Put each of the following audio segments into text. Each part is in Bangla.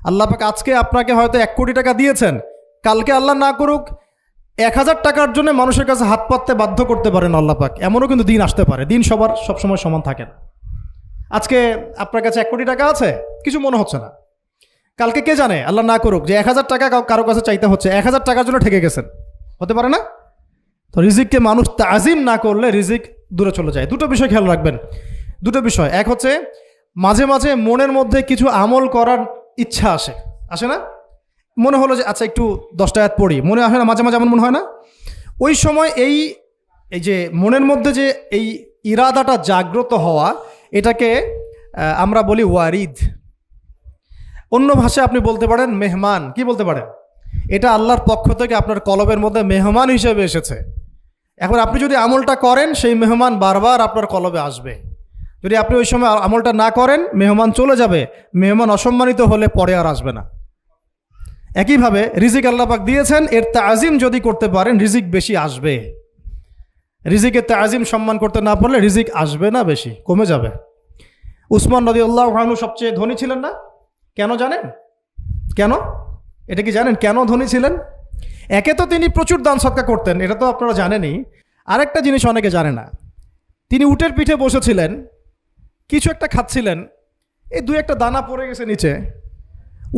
আল্লাহ পাক আজকে আপনাকে হয়তো 1 কোটি টাকা দিয়েছেন, কালকে আল্লাহ না করুক 1000 টাকার জন্য মানুষের কাছে হাত পাততে বাধ্য করতে পারেন আল্লাহ পাক। এমনও কিন্তু দিন আসতে পারে, দিন সবার সবসময় সমান থাকে না। আজকে আপনার কাছে 1 কোটি টাকা আছে, কিছু মনে হচ্ছে না, কালকে কে জানে আল্লাহ না করুক যে 1000 টাকা কারো কাছে চাইতে হচ্ছে, 1000 টাকার জন্য ঠেকে গেছেন, হতে পারে না? তো রিজিককে মানুষ তাজিম না করলে রিজিক দূরে চলে যায়। দুটো বিষয় খেয়াল রাখবেন, দুটো বিষয়। এক হচ্ছে মাঝে মাঝে মনের মধ্যে কিছু আমল করার ইচ্ছা আসে না? মনে হলো যে আচ্ছা একটু 10টা আয়াত পড়ি, মনে আসে না মাঝে মাঝে? এমন মনে হয় না? ওই সময় এই যে মনের মধ্যে যে এই ইরাদাটা জাগ্রত হওয়া, এটাকে আমরা বলি ওয়ারিদ। অন্য ভাষায় আপনি বলতে পারেন মেহমান। কি বলতে পারেন? এটা আল্লাহর পক্ষ থেকে আপনার কলবের মধ্যে মেহমান হিসেবে এসেছে। এখন আপনি যদি আমলটা করেন, সেই মেহমান বারবার আপনার কলবে আসবে। যদি আপনি ওই সময় আমলটা না করেন, মেহমান চলে যাবে, মেহমান অসম্মানিত হলে পরে আর আসবে না। একইভাবে রিজিক আল্লাহ পাক দিয়েছেন, এর তাজিম যদি করতে পারেন রিজিক বেশি আসবে। রিজিকের তাজিম সম্মান করতে না পারলে রিজিক আসবে না, বেশি কমে যাবে। উসমান রাদিয়াল্লাহু আনহু সবচেয়ে ধনী ছিলেন না? কেন জানেন? কেন? এটা কি জানেন কেন ধনী ছিলেন? একে তো তিনি প্রচুর দান সদকা করতেন, এটা তো আপনারা জানেনই। আরেকটা জিনিস অনেকে জানে না, তিনি উটের পিঠে বসেছিলেন, কিছু একটা খাচ্ছিলেন, এই 2-1টা দানা পড়ে গেছে নিচে।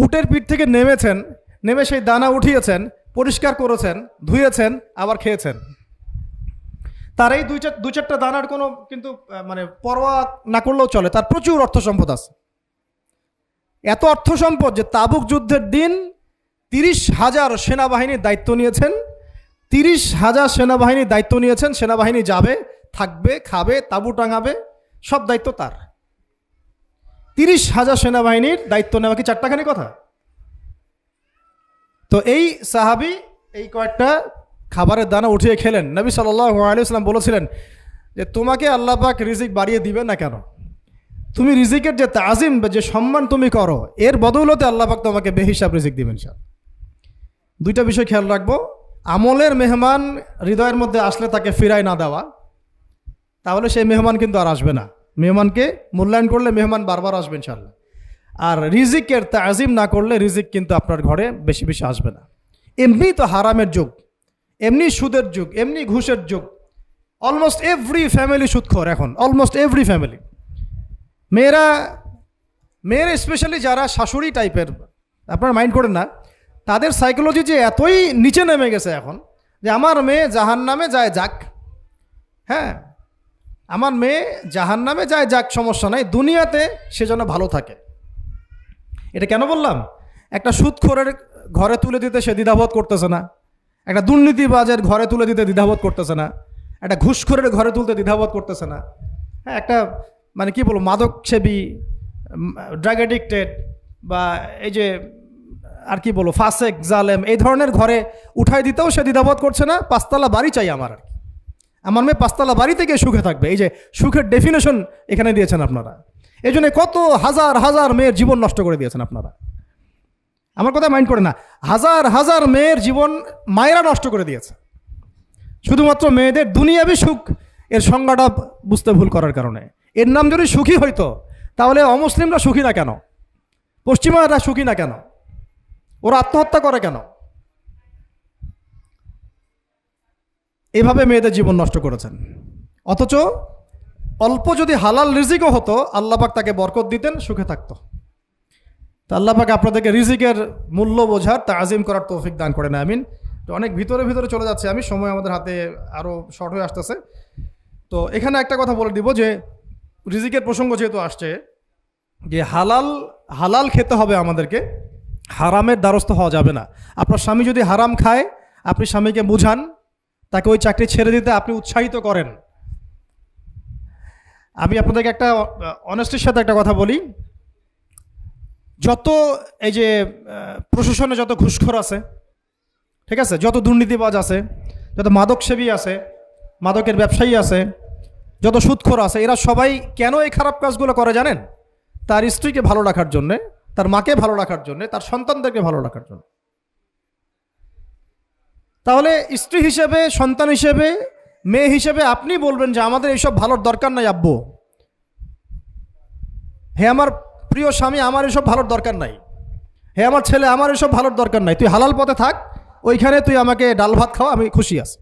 উটের পিঠ থেকে নেমেছেন, নেমে সেই দানা উঠিয়েছেন, পরিষ্কার করেছেন, ধুয়েছেন, আবার খেয়েছেন। তার এই 2-4টা দানার কোনো কিন্তু মানে পরোয়া না করলেও চলে, তার প্রচুর অর্থ সম্পদ আছে। এত অর্থ সম্পদ যে তাবুক যুদ্ধের দিন 30,000 সেনাবাহিনীর দায়িত্ব নিয়েছেন। 30,000 সেনাবাহিনীর দায়িত্ব নিয়েছেন। সেনাবাহিনী যাবে, থাকবে, খাবে, তাঁবু টাঙাবে, সব দায়িত্ব তার। 30,000 সেনাবাহিনীর দায়িত্ব নেওয়া কি চারটাখানি কথা? তো এই সাহাবী এই কয়েকটা খাবারের দানা উঠিয়ে খেলেন। নবী সাল্লাল্লাহু আলাইহি ওয়াসাল্লাম বলেছিলেন যে তোমাকে আল্লাহ পাক রিজিক বাড়িয়ে দিবেন না কেন? তুমি রিজিকের যে তাজিম, যে সম্মান তুমি করো, এর বদৌলতে আল্লাহ পাক তোমাকে বেহিসাব রিজিক দিবেন। দুইটা বিষয় খেয়াল রাখবো। আমলের মেহমান হৃদয়ের মধ্যে আসলে তাকে ফিরায় না দেওয়া, তাহলে সেই মেহমান কিন্তু আর আসবে না। মেহমানকে মূল্যায়ন করলে মেহমান বারবার আসবে ইনশাআল্লাহ। আর রিজিকের তাজিম না করলে রিজিক কিন্তু আপনার ঘরে বেশি বেশি আসবে না। এমনি তো হারামের যুগ, এমনি সুদের যুগ, এমনি ঘুষের যুগ। অলমোস্ট এভরি ফ্যামিলি সুদখোর এখন, অলমোস্ট এভরি ফ্যামিলি। মেয়েরা স্পেশালি যারা শাশুড়ি টাইপের, আপনারা মাইন্ড করেন না, তাদের সাইকোলজি যে এতই নিচে নেমে গেছে এখন যে আমার মেয়ে জাহান্নামে যায় যাক, হ্যাঁ আমার মেয়ে জাহান্নামে যায় যাক, সমস্যা নাই, দুনিয়াতে সে যেন ভালো থাকে। এটা কেন বললাম? একটা সুদখোরের ঘরে তুলে দিতে সে দ্বিধাবোধ করতেছে না, একটা দুর্নীতিবাজের ঘরে তুলে দিতে দ্বিধাবোধ করতেছে না, একটা ঘুষখোরের ঘরে তুলতে দ্বিধাবোধ করতেছে না, হ্যাঁ একটা মানে কি বলবো মাদক সেবী, ড্রাগ অ্যাডিক্টেড বা এই যে আর কি বলবো ফাসেক জালেম, এই ধরনের ঘরে উঠাই দিতেও সে দ্বিধাবোধ করছে না। 5তলা বাড়ি চাই আমার, আর কি আমার মেয়ে 5তলা বাড়ি থেকে সুখে থাকবে। এই যে সুখের ডেফিনেশন এখানে দিয়েছেন আপনারা। এই জন্য কত হাজার হাজার মেয়ের জীবন নষ্ট করে দিয়েছেন আপনারা। আমার কথা মাইন্ড করে না, হাজার হাজার মেয়ের জীবন মায়েরা নষ্ট করে দিয়েছে, শুধুমাত্র মেয়েদের দুনিয়াবি সুখ এর সংজ্ঞাটা বুঝতে ভুল করার কারণে। এর নাম যদি সুখী হইতো তাহলে অমুসলিমরা সুখী না কেন? পশ্চিমারা সুখী না কেন? ওরা আত্মহত্যা করে কেন? এভাবে মেয়েদের জীবন নষ্ট করেছেন। অথচ অল্প যদি হালাল রিজিকও হতো, আল্লাহ পাক তাকে বরকত দিতেন, সুখে থাকতো। তা আল্লাহ পাক আপনাদেরকে রিজিকের মূল্য বোঝার, তাজিম করার তৌফিক দান করেন, আমিন। তো অনেক ভিতরে চলে যাচ্ছে আমি, সময় আমাদের হাতে আরও শর্ট হয়ে আসতেছে। তো এখানে একটা কথা বলে দিব যে রিজিকের প্রসঙ্গ যেহেতু আসছে, যে হালাল খেতে হবে আমাদেরকে, হারামের দ্বারস্থ হওয়া যাবে না। আপনার স্বামী যদি হারাম খায়, আপনি স্বামীকে বুঝান, তাকে ওই চাকরি ছেড়ে দিতে আপনি উৎসাহিত করেন। আমি আপনাদেরকে একটা অনেস্টির সাথে একটা কথা বলি, যত এই যে প্রশাসনে যত ঘুষখোর আছে, ঠিক আছে, যত দুর্নীতিবাজ আছে, যত মাদক সেবী আছে, মাদকের ব্যবসায়ী আছে, যত সুদখোর আছে, এরা সবাই কেন এই খারাপ কাজগুলো করে জানেন? তার স্ত্রীকে ভালো রাখার জন্যে, তার মাকে ভালো রাখার জন্যে, তার সন্তানদেরকে ভালো রাখার জন্য। তাহলে স্ত্রী হিসেবে, সন্তান হিসেবে, মেয়ে হিসেবে আপনি বলবেন যে আমাদের এইসব ভালোর দরকার নাই আব্বু, হে আমার প্রিয় স্বামী, আমার এসব ভালোর দরকার নাই। হে আমার ছেলে, আমার এসব ভালোর দরকার নাই, তুই হালাল পথে থাক, ওইখানে তুই আমাকে ডাল ভাত খাওয়া, আমি খুশি আছি।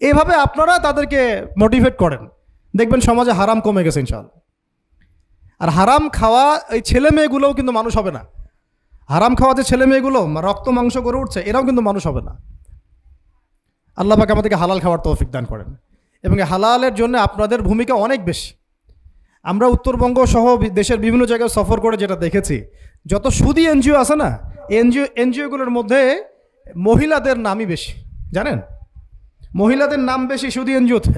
এইভাবে আপনারা তাদেরকে মোটিভেট করেন, দেখবেন সমাজে হারাম কমে গেছে ইনশাআল্লাহ। আর হারাম খাওয়া এই ছেলে মেয়েগুলোও কিন্তু মানুষ হবে না। হারাম খাওয়া যে ছেলে মেয়েগুলো রক্ত মাংস করে উঠছে, এরাও কিন্তু মানুষ হবে না। আল্লাহ পাক আমাদেরকে হালাল খাওয়ার তৌফিক দান করেন, এবং হালালের জন্য আপনাদের ভূমিকা অনেক বেশি। আমরা উত্তরবঙ্গ সহ দেশের বিভিন্ন জায়গায় সফর করে যেটা দেখেছি, যত সুদী এনজিও আছে না, এনজিওগুলোর মধ্যে মহিলাদের নামই বেশি, জানেন? মহিলাদের নাম বেশি সুদী এনজিওতে।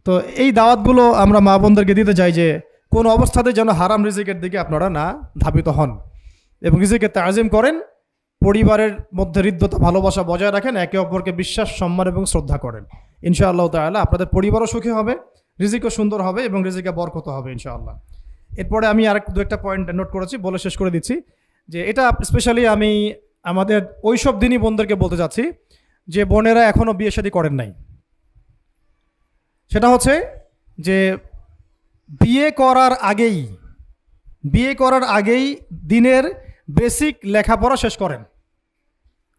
তো এই দাওয়াতগুলো আমরা মা বোনদেরকে দিতে চাই যে কোন অবস্থাতে যেন হারাম রিজিকের দিকে আপনারা না ধাবিত হন, এবং রিজিকে তাজিম করেন, পরিবারের মধ্যে হৃদ্যতা ভালোবাসা বজায় রাখেন, একে অপরকে বিশ্বাস সম্মান এবং শ্রদ্ধা করেন। ইনশাআল্লাহ তাআলা আপনাদের পরিবারও সুখী হবে, রিজিকও সুন্দর হবে, এবং রিজিকে বরকত হবে ইনশাআল্লাহ। এরপরে আমি আর দু একটা পয়েন্ট নোট করেছি, বলে শেষ করে দিচ্ছি যে এটা স্পেশালি আমি আমাদের ওইসব দিনই বোনদেরকে বলতে চাচ্ছি যে বোনেরা এখনও বিয়ে শাদী করেন নাই। সেটা হচ্ছে যে বিয়ে করার আগেই দিনের বেসিক লেখাপড়া শেষ করেন।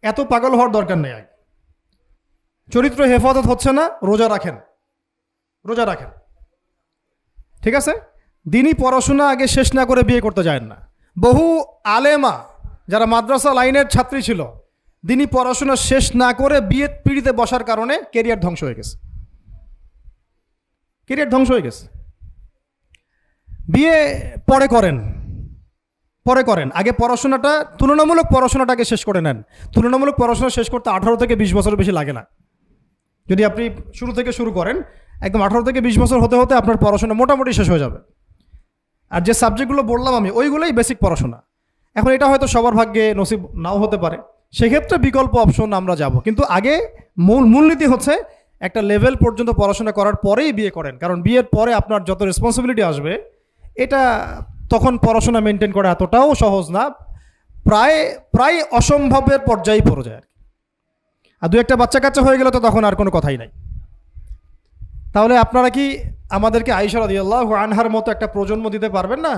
এত পাগল হওয়ার দরকার নেই। চরিত্র হেফাজত হচ্ছে না, রোজা রাখেন, ঠিক আছে? দিনই পড়াশোনা আগে শেষ না করে বিয়ে করতে যায় না। বহু আলেমা যারা মাদ্রাসা লাইনের ছাত্রী ছিল, দিনই পড়াশোনা শেষ না করে বিয়ে পিড়িতে বসার কারণে কেরিয়ার ধ্বংস হয়ে গেছে। বিয়ে পরে করেন, আগে পড়াশোনাটা, তুলনামূলক পড়াশোনাটাকে শেষ করে নেন। তুলনামূলক পড়াশোনা শেষ করতে 18 থেকে 20 বছর বেশি লাগে না। যদি আপনি শুরু থেকে শুরু করেন, একদম 18 থেকে 20 বছর হতে হতে আপনার পড়াশোনা মোটামুটি শেষ হয়ে যাবে। আর যে সাবজেক্টগুলো বললাম আমি, ওইগুলোই বেসিক পড়াশোনা। এখন এটা হয়তো সবার ভাগ্যে নসিব নাও হতে পারে, সেক্ষেত্রে বিকল্প অপশন আমরা যাব। কিন্তু আগে মূলনীতি হচ্ছে একটা লেভেল পর্যন্ত পড়াশোনা করার পরেই বিয়ে করেন, কারণ বিয়ের পরে আপনার যত রেসপন্সিবিলিটি আসবে, এটা তখন পড়াশোনা মেনটেন করা এতটাও সহজ না, প্রায় অসম্ভবের পর্যায়ে পড়ে যায় আর দু একটা বাচ্চা কাচ্চা হয়ে গেলে তো তখন আর কোনো কথাই নাই। তাহলে আপনারা কি আমাদেরকে আয়েশা রাদিয়াল্লাহু আনহার মতো একটা প্রজন্ম দিতে পারবেন না?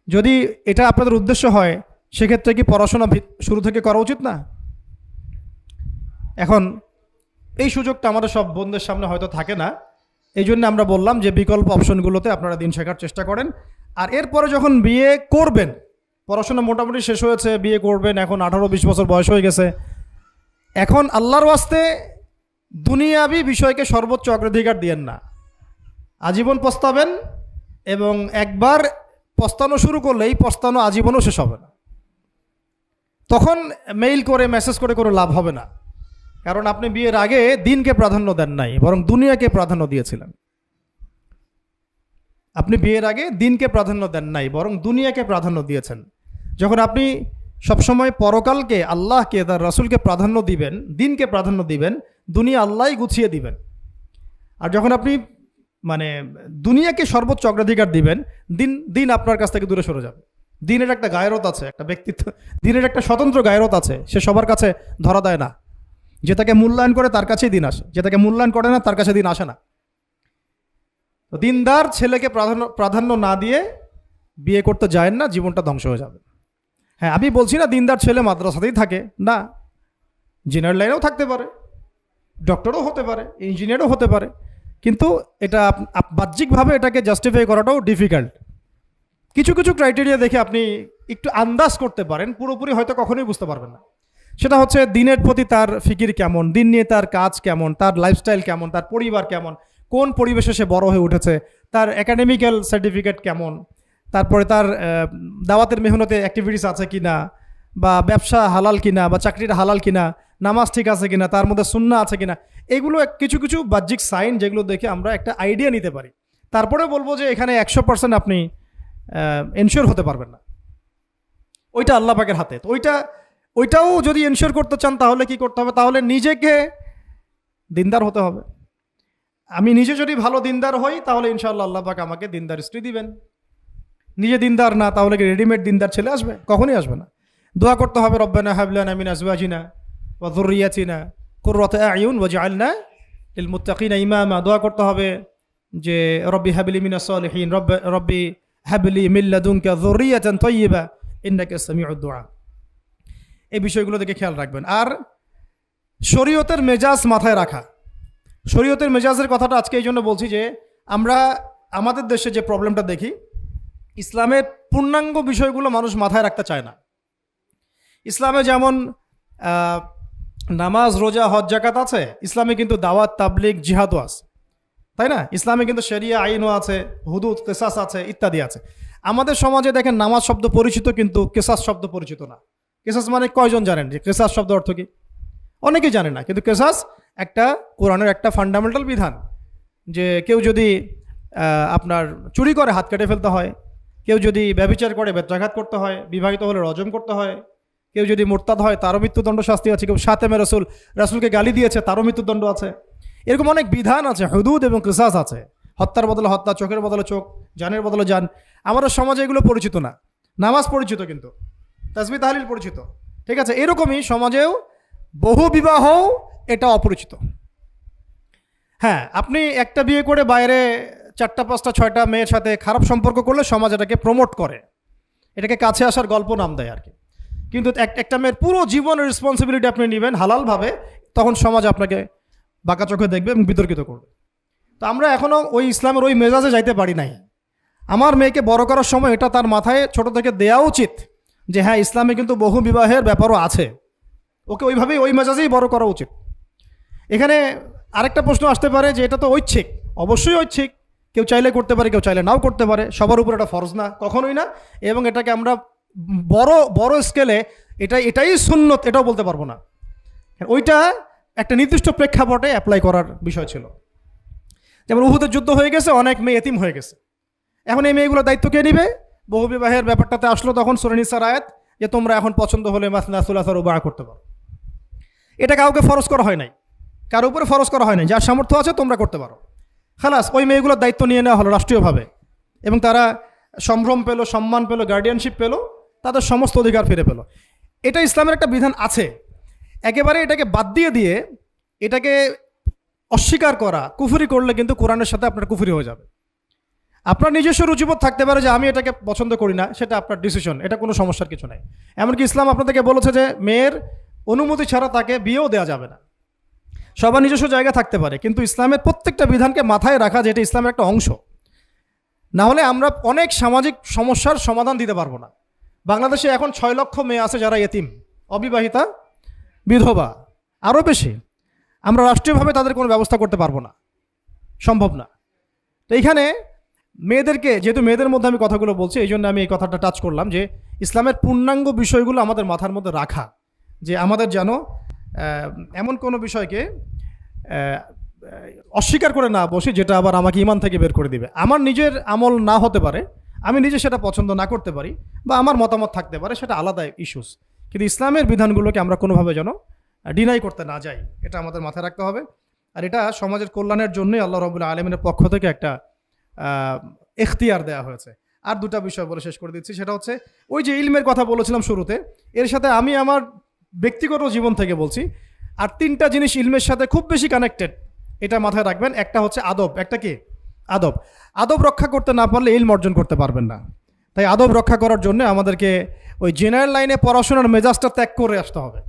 যদি এটা আপনাদের উদ্দেশ্য হয়, সেক্ষেত্রে কি পড়াশোনা শুরু থেকে করা উচিত না? এখন এই সুযোগটা আমাদের সব বোনদের সামনে হয়তো থাকে না, এই জন্য আমরা বললাম যে বিকল্প অপশনগুলোতে আপনারা দিন শেখার চেষ্টা করেন। আর এরপরে যখন বিয়ে করবেন, পড়াশোনা মোটামুটি শেষ হয়েছে, বিয়ে করবেন, এখন 18-20 বছর বয়স হয়ে গেছে, এখন আল্লাহর ওয়াস্তে দুনিয়াবি বিষয়কে সর্বোচ্চ অগ্রাধিকার দিয়েন না। আজীবন পস্তাবেন, এবং একবার পস্তানো শুরু করলে এই পস্তানো আজীবনও শেষ হবে না। তখন মেইল করে মেসেজ করে কোনো লাভ হবে না, কারণ আপনি বিয়ের আগে দিনকে প্রাধান্য দেন নাই, বরং দুনিয়াকে প্রাধান্য দিয়েছিলেন। আপনি বিয়ের আগে দিনকে প্রাধান্য দেন নাই, বরং দুনিয়াকে প্রাধান্য দিয়েছেন। যখন আপনি সবসময় পরকালকে, আল্লাহকে, তার রাসূলকে প্রাধান্য দিবেন, দিনকে প্রাধান্য দিবেন, দুনিয়া আল্লাহই গুছিয়ে দিবেন। আর যখন আপনি দুনিয়াকে সর্বোচ্চ অগ্রাধিকার দিবেন, দিন আপনার কাছ থেকে দূরে সরে যাবে। দিনের একটা গায়রত আছে, একটা ব্যক্তিত্ব, দিনের একটা স্বতন্ত্র গায়রত আছে, সে সবার কাছে ধরা দেয় না। যে তাকে মূল্যায়ন করে তার কাছেই দিন আসে, যে তাকে মূল্যায়ন করে না তার কাছে দিন আসে না। তো দিনদার ছেলেকে প্রাধান্য না দিয়ে বিয়ে করতে যায় না, জীবনটা ধ্বংস হয়ে যাবে। হ্যাঁ, আমি বলছি না দিনদার ছেলে মাদ্রাসাতেই থাকে, না, ইঞ্জিনিয়ার লাইনেও থাকতে পারে, ডক্টরও হতে পারে, ইঞ্জিনিয়ারও হতে পারে, কিন্তু এটা বাহ্যিকভাবে এটাকে জাস্টিফাই করাটাও ডিফিকাল্ট। কিছু কিছু ক্রাইটেরিয়া দেখে আপনি একটু আন্দাজ করতে পারেন, পুরোপুরি হয়তো কখনোই বুঝতে পারবেন না। সেটা হচ্ছে দিনের প্রতি তার ফিকির কেমন, দিন নিয়ে তার কাজ কেমন, তার লাইফস্টাইল কেমন, তার পরিবার কেমন, কোন পরিবেশে সে বড় হয়ে উঠেছে, তার একাডেমিক্যাল সার্টিফিকেট কেমন, তারপরে তার দাওয়াতের মেহনতে অ্যাক্টিভিটিস আছে কিনা, বা ব্যবসা হালাল কিনা, বা চাকরিটা হালাল কিনা, নামাজ ঠিক আছে কিনা, তার মধ্যে সুন্নাহ আছে কিনা, এগুলো কিছু কিছু বাহ্যিক সাইন যেগুলো দেখে আমরা একটা আইডিয়া নিতে পারি। তারপরে বলবো যে এখানে 100% আপনি এনশিওর হতে পারবেন না, ওইটা আল্লাহ পাকের হাতে। তো ওইটাও যদি এনশিওর করতে চান তাহলে কি করতে হবে? তাহলে নিজেকে দিনদার হতে হবে। আমি নিজে যদি ভালো দিনদার হই তাহলে ইনশাআল্লাহ আল্লাহ পাক আমাকে দিনদার স্ত্রী দিবেন। নিজে দিনদার না, তাহলে কি রেডিমেড দিনদার ছেলে আসবে? কখনই আসবে না। দোয়া করতে হবে, রব্বানা হাব লানা মিন আজওয়াজিনা ওয়া যুররিয়াতিনা কুররাতা আয়ুন ওয়াজআলনা লিল মুত্তাকিনা ইমামা। দোয়া করতে হবে যে রব্বি হাবলি মিনাস সালিহিন, রব্বি হাবলি মিন লাদুনকা যুররিয়াতান তাইয়্যিবা ইন্নাকা সামিউদ দুআ। এই বিষয়গুলো দেখে খেয়াল রাখবেন। আর শরীয়তের মেজাজ মাথায় রাখা। শরীয়তের মেজাজের কথাটা আজকে এই জন্য বলছি যে আমরা আমাদের দেশে যে প্রবলেমটা দেখি, ইসলামের পূর্ণাঙ্গ বিষয়গুলো মানুষ মাথায় রাখতে চায় না। ইসলামে যেমন নামাজ, রোজা, হজ, যাকাত আছে, ইসলামে কিন্তু দাওয়াত, তাবলিগ, জিহাদও আছে, তাই না? ইসলামে কিন্তু শরিয়া আইনও আছে, হুদুদ, কেসাস আছে, ইত্যাদি আছে। আমাদের সমাজে দেখেন নামাজ শব্দ পরিচিত কিন্তু কেসাস শব্দ পরিচিত না। কেসাস মানে কয়জন জানেন যে কেসাস শব্দ অর্থ কি? অনেকেই জানে না। কিন্তু কেসাস একটা কোরআনের একটা ফান্ডামেন্টাল বিধান যে কেউ যদি আপনার চুরি করে হাত কেটে ফেলতে হয়, কেউ যদি ব্যভিচার করে বেত্রাঘাত করতে হয়, বিবাহিত হলে রজম করতে হয়, কেউ যদি মোরতাদ হয় তারও মৃত্যুদণ্ড শাস্তি আছে, কেউ শাতেমে রাসূলকে গালি দিয়েছে তারও মৃত্যুদণ্ড আছে। এরকম অনেক বিধান আছে, হুদুদ এবং কিসাস আছে। হত্যার বদলে হত্যা, চোখের বদলে চোখ, জানের বদলে জান। আমাদের সমাজে এগুলো পরিচিত না। নামাজ পরিচিত কিন্তু, তাসবিহ তাহলিল পরিচিত, ঠিক আছে? এরকমই সমাজেও বহু বিবাহ এটা অপরিচিত। হ্যাঁ, আপনি একটা বিয়ে করে বাইরে 4টা 5টা 6টা মেয়ের সাথে খারাপ সম্পর্ক করলে সমাজ এটাকে প্রমোট করে, এটাকে কাছে আসার গল্প নাম দেয় আর কি। কিন্তু একটা মেয়ের পুরো জীবনের রেসপন্সিবিলিটি আপনি নেবেন হালালভাবে, তখন সমাজ আপনাকে বাঁকা চোখে দেখবে এবং বিতর্কিত করবে। তো আমরা এখনও ওই ইসলামের ওই মেজাজে যাইতে পারি নাই। আমার মেয়েকে বড় করার সময় এটা তার মাথায় ছোট থেকে দেওয়া উচিত যে হ্যাঁ, ইসলামে কিন্তু বহু বিবাহের ব্যাপারও আছে, ওকে ওইভাবেই ওই মেজাজেই বড় করা উচিত। এখানে আরেকটা প্রশ্ন আসতে পারে যে এটা তো ঐচ্ছিক। অবশ্যই ঐচ্ছিক, কেউ চাইলে করতে পারে, কেউ চাইলে নাও করতে পারে, সবার উপর এটা ফরজ না, কখনোই না। এবং এটাকে আমরা বড় বড় স্কেলে এটাই সুন্নত এটাও বলতে পারবো না। ওইটা একটা নির্দিষ্ট প্রেক্ষাপটে অ্যাপ্লাই করার বিষয় ছিল। যেমন উহুদের যুদ্ধ হয়ে গেছে, অনেক মেয়ে এতিম হয়ে গেছে, এখন এই মেয়েগুলোর দায়িত্ব কে নিবে? বহু বিবাহের ব্যাপারটাতে আসলো তখন সূরা নিসার আয়াত যে তোমরা এখন পছন্দ হলে মাসনা সুলাসা রুবা করতে পারো। এটা কাউকে ফরজ করা হয় নাই, কারো উপরে ফরজ করা হয় নাই। যার সামর্থ্য আছে তোমরা করতে পারো, খালাস। ওই মেয়েগুলোর দায়িত্ব নিয়ে নেওয়া হলো রাষ্ট্রীয়ভাবে, এবং তারা সম্ভ্রম পেল, সম্মান পেল, গার্ডিয়ানশিপ পেল, তাদের সমস্ত অধিকার ফিরে পেল। এটা ইসলামের একটা বিধান আছে। একেবারে এটাকে বাদ দিয়ে এটাকে অস্বীকার করা, কুফরি করলে কিন্তু কোরআনের সাথে আপনার কুফরি হয়ে যাবে। আপনার নিজস্ব রুচিবোধ থাকতে পারে যে আমি এটাকে পছন্দ করি না, সেটা আপনার ডিসিশন, এটা কোনো সমস্যার কিছু নাই। এমনকি ইসলাম আপনাদেরকে বলেছে যে মেয়ের অনুমতি ছাড়া তাকে বিয়েও দেওয়া যাবে না। সবার নিজস্ব জায়গা থাকতে পারে, কিন্তু ইসলামের প্রত্যেকটা বিধানকে মাথায় রাখা যে এটা ইসলামের একটা অংশ। না হলে আমরা অনেক সামাজিক সমস্যার সমাধান দিতে পারবো না। বাংলাদেশে এখন 6 লক্ষ মেয়ে আছে যারা এতিম, অবিবাহিতা, বিধবা, আরও বেশি। আমরা রাষ্ট্রীয়ভাবে তাদের কোনো ব্যবস্থা করতে পারবো না, সম্ভব না। তো এইখানে মেয়েদেরকে, যেহেতু মেয়েদের মধ্যে আমি কথাগুলো বলছি, এই জন্য আমি এই কথাটা টাচ করলাম যে ইসলামের পূর্ণাঙ্গ বিষয়গুলো আমাদের মাথার মধ্যে রাখা, যে আমাদের যেন এমন কোনো বিষয়কে অস্বীকার করে না বসি যেটা আবার আমাকে ইমান থেকে বের করে দিবে। আমার নিজের আমল না হতে পারে, আমি নিজে সেটা পছন্দ না করতে পারি, বা আমার মতামত থাকতে পারে, সেটা আলাদা ইস্যুস। কিন্তু ইসলামের বিধানগুলোকে আমরা কোনোভাবে যেন ডিনাই করতে না যাই, এটা আমাদের মাথায় রাখতে হবে। আর এটা সমাজের কল্যাণের জন্যই আল্লাহ রাব্বুল আলামিনের পক্ষ থেকে একটা এখতিয়ার দেওয়া হয়েছে। আর 2টা বিষয় বলে শেষ করে দিচ্ছি, সেটা হচ্ছে ওই যে ইলমের কথা বলেছিলাম শুরুতে, এর সাথে আমি আমার ব্যক্তিগত জীবন থেকে বলছি। আর 3টা জিনিস ইলমের সাথে খুব বেশি কানেক্টেড, এটা মাথায় রাখবেন। একটা হচ্ছে আদব। একটা কি? আদব। আদব রক্ষা করতে না পারলে ইলম অর্জন করতে পারবেন না। তাই আদব রক্ষা করার জন্য আমাদেরকে ওই জেনারেল লাইনে পড়াশোনার মেজাজটা ত্যাগ করে আসতে হবে।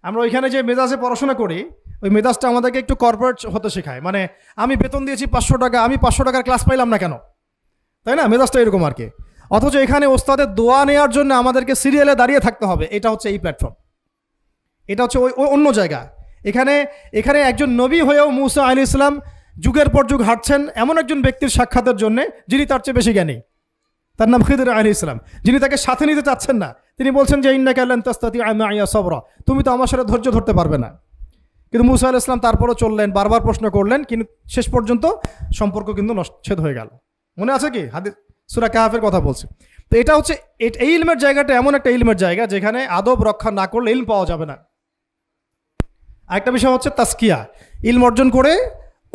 আমরা ওইখানে যে মেজাজে পড়াশোনা করি, ওই মেজাজটা আমাদেরকে একটু কর্পোরেট হতে শেখায়। মানে আমি বেতন দিয়েছি 500 টাকা, আমি 500 টাকার ক্লাস পাইলাম না কেন, তাই না? মেজাজটা এরকম আর কি। অথচ এখানে ওস্তাদের দোয়া নেওয়ার জন্য আমাদেরকে সিরিয়ালে দাঁড়িয়ে থাকতে হবে। এটা হচ্ছে এই প্ল্যাটফর্ম, এটা হচ্ছে ওই অন্য জায়গা। এখানে একজন নবী হয়েও মুসা আলাইহিস সালাম যুগের পর যুগ হাঁটছেন এমন একজন ব্যক্তির সাক্ষাতের জন্য যিনি তার চেয়ে বেশি জ্ঞানী। তার নাম খিদর আলাইহিস সালাম, যিনি তাকে সাথে নিতে চাচ্ছেন না। তিনি বলছেন যে ইন্নাকা লান তাস্তাতিআ মাইয়া সাবরা, তুমি তো আমার সাথে ধৈর্য ধরতে পারবে না। কিন্তু মুসা আলাইহিস সালাম তারপরও চললেন, বারবার প্রশ্ন করলেন, কিন্তু শেষ পর্যন্ত সম্পর্ক কিন্তু নচ্ছেদ হয়ে গেল। মনে আছে কি? হাদিস সূরা কাহফের কথা বলছে। তো এটা হচ্ছে এই ইলমের জায়গাটা এমন একটা ইলমের জায়গা যেখানে আদব রক্ষা না করলে ইলম পাওয়া যাবে না। আরেকটা বিষয় হচ্ছে তাসকিয়া, ইলম অর্জন করে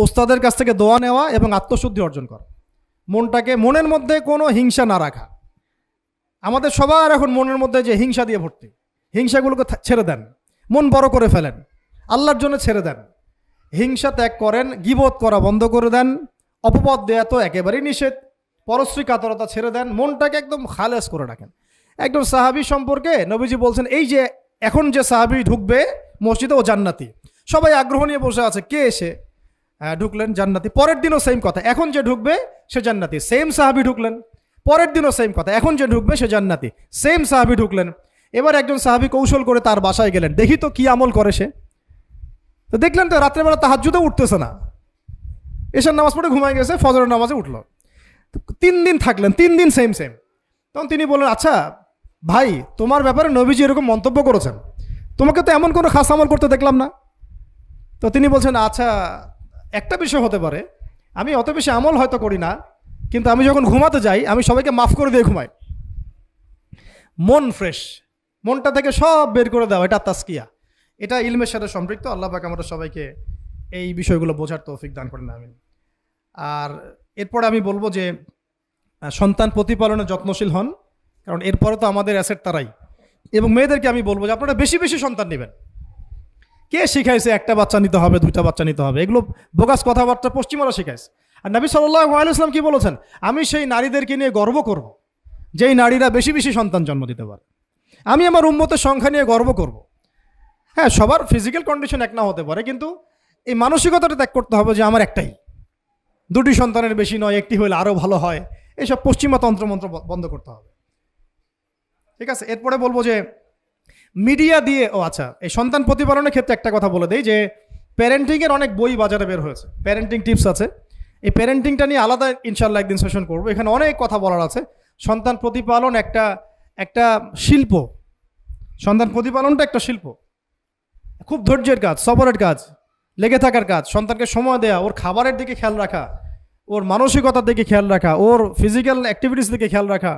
ওস্তাদের কাছ থেকে দোয়া নেওয়া এবং আত্মশুদ্ধি অর্জন করা। মনের মধ্যে কোনো হিংসা না রাখা। আমাদের সবার এখন মনের মধ্যে যে হিংসা দিয়ে ভর্তি, হিংসাগুলোকে ছেড়ে দেন, মন বড় করে ফেলেন, আল্লাহর জন্য ছেড়ে দেন, হিংসা ত্যাগ করেন, গীবত করা বন্ধ করে দেন, অপবাদ দেয়া তো একেবারেই নিষেধ। পরশ্রী কাতরতা ছেড়ে দেন, মনটাকে একদম খালেস করে রাখেন। একদম সাহাবী সম্পর্কে নবীজি বলছেন, এই যে এখন যে সাহাবী ঢুকবে মসজিদে ও জান্নাতি, সবাই আগ্রহ নিয়ে বসে আছে, কে এসে ঢুকলেন জান্নাতি। পরের দিনও সেম কথা, এখন যে ঢুকবে সে জান্নাতি। সেম সাহাবী ঢুকলেন, পরের দিনও সেম কথা, এখন যে ঢুকবে সে জান্নাতি। সেম সাহাবী ঢুকলেন। এবার একজন সাহাবী কৌশল করে তার বাসায় গেলেন, দেখি তো কি আমল করে সে। তো দেখলেন তো রাত্রেবেলা তাহাজ্জুদে উঠতেছে না, এশার নামাজ পড়ে ঘুমায় গেছে, ফজরের নামাজে উঠলো। 3 দিন থাকলেন, 3 দিন সেম সেম। তখন তিনি বললেন, আচ্ছা ভাই, তোমার ব্যাপারে নবীজি এরকম মন্তব্য করেছেন, তোমাকে তো এমন কোনো খাস আমল করতে দেখলাম না। তো তিনি বলছেন, আচ্ছা একটা বিষয় হতে পারে, আমি অত বেশি আমল হয়তো করি না, কিন্তু আমি যখন ঘুমাতে যাই আমি সবাইকে মাফ করে দিয়ে ঘুমাই। মন ফ্রেশ, মনটা থেকে সব বের করে দেওয়া, এটা তাসকিয়া, এটা ইলমের সাথে সম্পৃক্ত। আল্লাহ পাক আমরা সবাইকে এই বিষয়গুলো বোঝার তৌফিক দান করেন, আমিন। আর এরপরে আমি বলবো যে সন্তান প্রতিপালনে যত্নশীল হন, কারণ এরপরে তো আমাদের অ্যাসেট তারাই। এবং মেয়েদেরকে আমি বলবো যে আপনারা বেশি বেশি সন্তান নেবেন। কে শিখাইছে একটা বাচ্চা নিতে হবে, 2টা বাচ্চা নিতে হবে? এগুলো বোগাস কথাবার্তা পশ্চিমারা শিখাইছে। আর নবী সাল্লাল্লাহু আলাইহি ওয়াসাল্লাম কি বলেছেন? আমি সেই নারীদেরকে নিয়ে গর্ব করব যেই নারীরা বেশি বেশি সন্তান জন্ম দিতে পারে। আমি আমার উম্মতের সংখ্যা নিয়ে গর্ব করব। হ্যাঁ, সবার ফিজিক্যাল কন্ডিশন এক না হতে পারে, কিন্তু এই মানসিকতাটা ত্যাগ করতে হবে যে আমার একটাই, 2টি সন্তানের বেশি নয়, একটি হলে আরও ভালো হয়। এইসব পশ্চিমা তন্ত্রমন্ত্র বন্ধ করতে হবে, ঠিক আছে? এরপরে বলবো যে মিডিয়া দিয়ে, আচ্ছা, এই সন্তান প্রতিপালনের ক্ষেত্রে একটা কথা বলে দেই যে প্যারেন্টিংয়ের অনেক বই বাজারে বের হয়েছে, প্যারেন্টিং টিপস আছে। এই প্যারেন্টিংটা নিয়ে আলাদা ইনশাল্লাহ একদিন সেশন করবো, এখানে অনেক কথা বলার আছে। সন্তান প্রতিপালন একটা শিল্প, সন্তান প্রতিপালনটা একটা শিল্প, খুব ধৈর্যের কাজ, সবরের কাজ, লেগে থাকার কাজ। সন্তানকে সময় দেওয়া, ওর খাবারের দিকে খেয়াল রাখা, ওর মানসিকতার দিকে খেয়াল রাখা, ওর ফিজিক্যাল অ্যাক্টিভিটিস দিকে খেয়াল রাখা,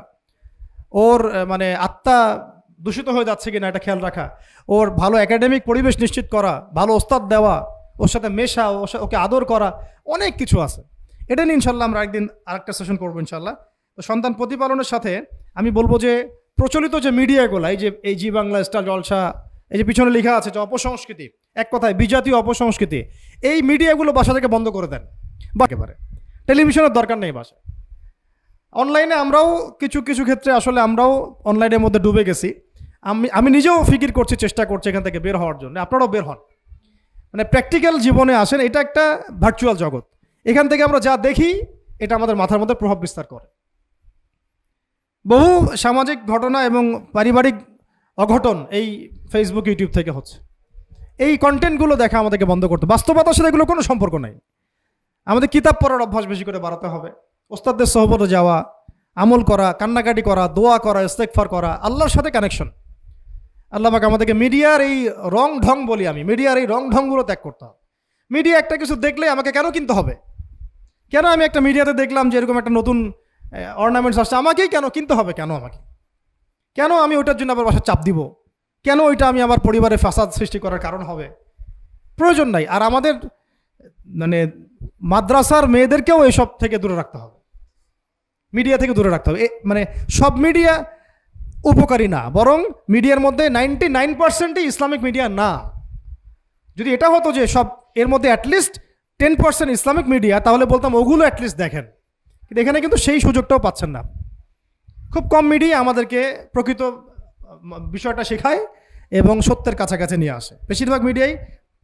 ওর মানে আত্মা দূষিত হয়ে যাচ্ছে কিনা এটা খেয়াল রাখা, ওর ভালো একাডেমিক পরিবেশ নিশ্চিত করা, ভালো ওস্তাদ দেওয়া, ওর সাথে মেশা, ওকে আদর করা, অনেক কিছু আছে। এটা নিয়ে ইনশাল্লাহ আমরা একদিন আরেকটা সেশন করবো ইনশাল্লাহ। তো সন্তান প্রতিপালনের সাথে আমি বলবো যে প্রচলিত যে মিডিয়াগুলো, এই জি বাংলা, স্টার জলসা, এই যে পিছনে লেখা আছে যে অপসংস্কৃতি, এক কথায় বিজাতীয় অপসংস্কৃতি, এই মিডিয়াগুলো বাসা থেকে বন্ধ করে দেন বা একেবারে। টেলিভিশনের দরকার নেই বাসায়। অনলাইনে আমরাও কিছু কিছু ক্ষেত্রে আসলে আমরাও অনলাইনের মধ্যে ডুবে গেছি। আমি নিজেও ফিকির করছি, চেষ্টা করছি এখান থেকে বের হওয়ার জন্য। আপনারাও বের হন, মানে প্র্যাকটিক্যাল জীবনে আসেন। এটা একটা ভার্চুয়াল জগৎ, এখান থেকে আমরা যা দেখি এটা আমাদের মাথার মধ্যে প্রভাব বিস্তার করে। বহু সামাজিক ঘটনা এবং পারিবারিক অঘটন এই ফেসবুক, ইউটিউব থেকে হচ্ছে। এই কন্টেন্টগুলো দেখা আমাদেরকে বন্ধ করতে, বাস্তবতার সাথে এগুলো কোনো সম্পর্ক নাই। আমাদের কিতাব পড়ার অভ্যাস বেশি করে বাড়াতে হবে, ওস্তাদদের সহবতে যাওয়া, আমল করা, কান্নাকাটি করা, দোয়া করা, ইস্তেগফার করা, আল্লাহর সাথে কানেকশন। আল্লাহ পাক আমাদেরকে মিডিয়ার এই রং ঢং বলি আমি, মিডিয়ার এই রং ঢংগুলো ত্যাগ করতে হবে। মিডিয়া একটা কিছু দেখলে আমাকে কেন কিনতে হবে? কেন আমি একটা মিডিয়াতে দেখলাম যে এরকম একটা নতুন অর্নামেন্টস আসছে, আমাকেই কেন কিনতে হবে? কেন আমি ওইটার জন্য আবার বাসায় চাপ দিব? কেন ওইটা আমি আমার পরিবারে ফাসাদ সৃষ্টি করার কারণ হবে? প্রয়োজন নাই। আর আমাদের মানে মাদ্রাসার মেয়েদেরকেও এসব থেকে দূরে রাখতে হবে, মিডিয়া থেকে দূরে রাখতে হবে। মানে সব মিডিয়া উপকারী না, বরং মিডিয়ার মধ্যে 99%ই ইসলামিক মিডিয়া না। যদি এটা হতো যে সব এর মধ্যে অ্যাটলিস্ট 10% ইসলামিক মিডিয়া, তাহলে বলতাম ওগুলো অ্যাটলিস্ট দেখেন। কিন্তু এখানে কিন্তু সেই সুযোগটাও পাচ্ছেন না। খুব কম মিডিয়া আমাদেরকে প্রকৃত বিষয়টা শেখায় এবং সত্যের কাছাকাছি নিয়ে আসে। বেশিরভাগ মিডিয়াই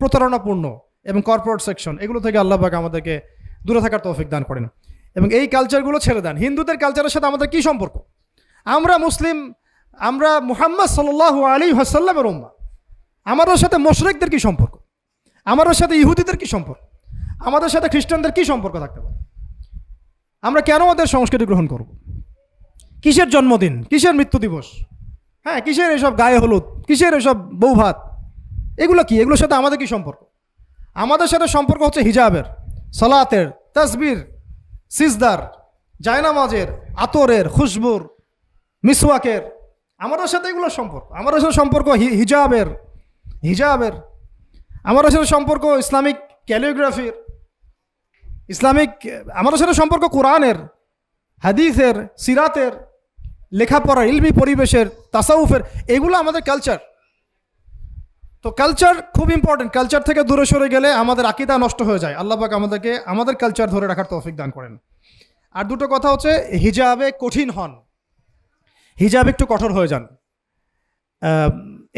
প্রতারণাপূর্ণ এবং কর্পোরেট সেকশন, এগুলো থেকে আল্লাহ পাক আমাদেরকে দূরে থাকার তৌফিক দান করেন এবং এই কালচারগুলো ছেড়ে দেন। হিন্দুদের কালচারের সাথে আমাদের কী সম্পর্ক? আমরা মুসলিম, আমরা মুহাম্মদ সাল্লাল্লাহু আলাইহি ওয়াসাল্লামের উম্মাহ। আমাদের সাথে মুশরিকদের কী সম্পর্ক? আমাদের সাথে ইহুদিদের কী সম্পর্ক? আমাদের সাথে খ্রিস্টানদের কী সম্পর্ক থাকতে পারে? আমরা কেন ওদের সংস্কৃতি গ্রহণ করব? কিসের জন্মদিন, কিসের মৃত্যু দিবস, হ্যাঁ, কিসের এসব গায়ে হলুদ, কিসের এসব বৌভাত, এগুলো কি? এগুলোর সাথে আমাদের কী সম্পর্ক? আমাদের সাথে সম্পর্ক হচ্ছে হিজাবের, সালাতের, তাসবির, সিজদার, জায়নামাজের, আতরের, খুশবুর, মিসওয়াকের। আমাদের সাথে এগুলোর সম্পর্ক। আমাদের সাথে সম্পর্ক হিজাবের। আমাদের সাথে সম্পর্ক ইসলামিক ক্যালিগ্রাফির, আমাদের সাথে সম্পর্ক কোরআনের, হাদিসের, সিরাতের, লেখাপড়ার, ইলমি পরিবেশের, তাসাউফের। এগুলো আমাদের কালচার। তো কালচার খুব ইম্পর্টেন্ট। কালচার থেকে দূরে সরে গেলে আমাদের আকীদা নষ্ট হয়ে যায়। আল্লাহ পাক আমাদেরকে আমাদের কালচার ধরে রাখার তৌফিক দান করেন। আর দুটো কথা হচ্ছে, হিজাবে কঠিন হন, হিজাব একটু কঠোর হয়ে যান।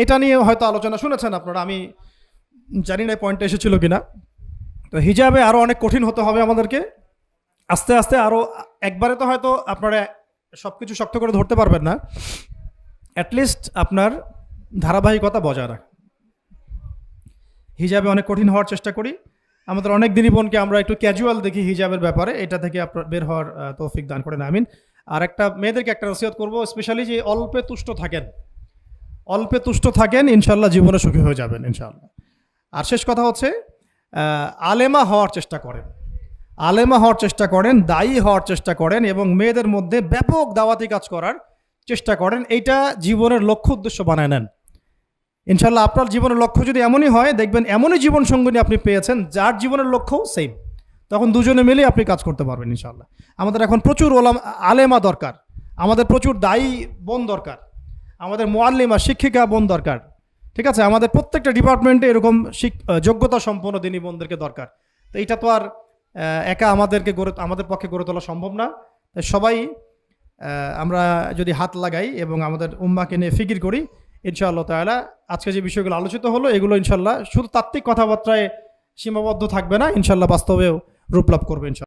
এটা নিয়ে হয়তো আলোচনা শুনেছেন আপনারা, আমি জানি না পয়েন্টটা এসেছিল কিনা। তো হিজাবে আরও অনেক কঠিন হতে হবে আমাদেরকে, আস্তে আস্তে আরও। একবারে তো হয়তো আপনারা সব কিছু শক্ত করে ধরতে পারবেন না, অ্যাটলিস্ট আপনার ধারাবাহিকতা বজায় রাখ। হিজাবে অনেক কঠিন হওয়ার চেষ্টা করি। আমাদের অনেক দিনই বোনকে আমরা একটু ক্যাজুয়াল দেখি হিজাবের ব্যাপারে, এটা থেকে আপনার বের হওয়ার তৌফিক দান করেন, আমিন। আর একটা মেয়েদেরকে একটা নসিহত করবো, স্পেশালি যে অল্পে তুষ্ট থাকেন, অল্পে তুষ্ট থাকেন, ইনশাল্লাহ জীবনে সুখী হয়ে যাবেন ইনশাল্লাহ। আর শেষ কথা হচ্ছে, আলেমা হওয়ার চেষ্টা করেন, আলেমা হওয়ার চেষ্টা করেন, দায়ী হওয়ার চেষ্টা করেন, এবং মেয়েদের মধ্যে ব্যাপক দাওয়াতি কাজ করার চেষ্টা করেন। এইটা জীবনের লক্ষ্য উদ্দেশ্য বানায় নেন ইনশাল্লাহ। আপনার জীবনের লক্ষ্য যদি এমনই হয়, দেখবেন এমনই জীবন সঙ্গিনী আপনি পেয়েছেন যার জীবনের লক্ষ্যও সেম, তখন দুজনে মিলে আপনি কাজ করতে পারবেন ইনশাল্লাহ। আমাদের এখন প্রচুর আলেমা দরকার, আমাদের প্রচুর দায়ী বোন দরকার, আমাদের মুআল্লিমা শিক্ষিকা বোন দরকার, ঠিক আছে? আমাদের প্রত্যেকটা ডিপার্টমেন্টে এরকম যোগ্যতা সম্পন্ন দিনী বোনদেরকে দরকার। তো এইটা তো আর একা আমাদের পক্ষে গড়ে তোলা সম্ভব না। তাই সবাই আমরা যদি হাত লাগাই এবং আমাদের উম্মাকে নিয়ে ফিকির করি, ইনশাআল্লাহ তাআলা আজকে যে বিষয়গুলো আলোচিত হলো, এগুলো ইনশাআল্লাহ শুধু তাত্ত্বিক কথাবার্তায় সীমাবদ্ধ থাকবে না, ইনশাআল্লাহ বাস্তবেও রূপ লাভ করবে ইনশাআল্লাহ।